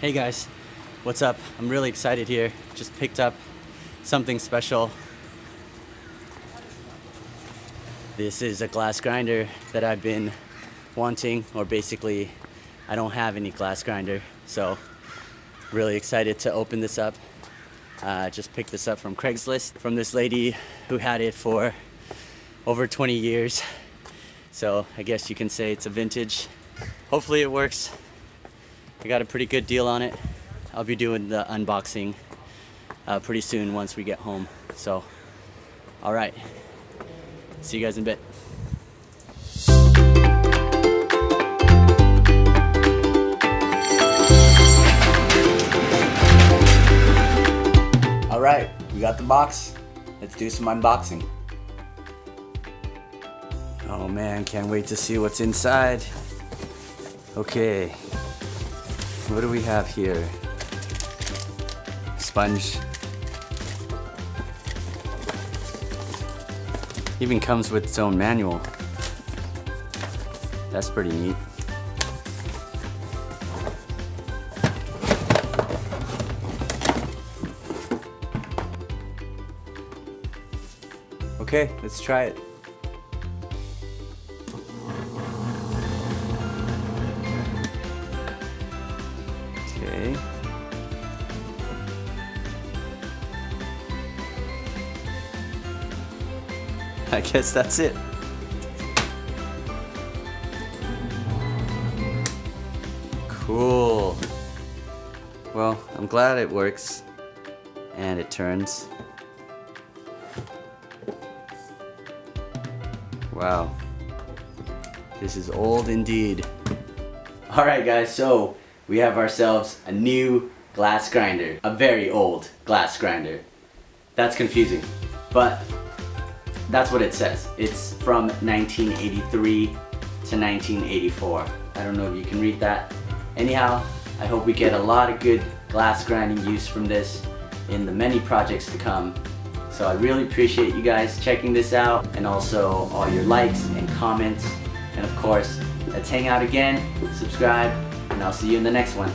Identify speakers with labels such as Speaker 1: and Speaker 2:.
Speaker 1: Hey guys, what's up? I'm really excited here. Just picked up something special. This is a glass grinder that I've been wanting, or basically I don't have any glass grinder, so really excited to open this up. Just picked this up from Craigslist from this lady who had it for over 20 years. So I guess you can say it's a vintage. Hopefully it works. I got a pretty good deal on it. I'll be doing the unboxing pretty soon once we get home. So, all right. See you guys in a bit. All right, we got the box. Let's do some unboxing. Oh man, can't wait to see what's inside. Okay. What do we have here? Sponge. Even comes with its own manual. That's pretty neat. Okay, let's try it. Okay. I guess that's it. Cool. Well, I'm glad it works and it turns. Wow. This is old indeed. Alright guys, so we have ourselves a new glass grinder. A very old glass grinder. That's confusing, but that's what it says. It's from 1983 to 1984. I don't know if you can read that. Anyhow, I hope we get a lot of good glass grinding use from this in the many projects to come. So I really appreciate you guys checking this out, and also all your likes and comments. And of course, let's hang out again, subscribe, and I'll see you in the next one.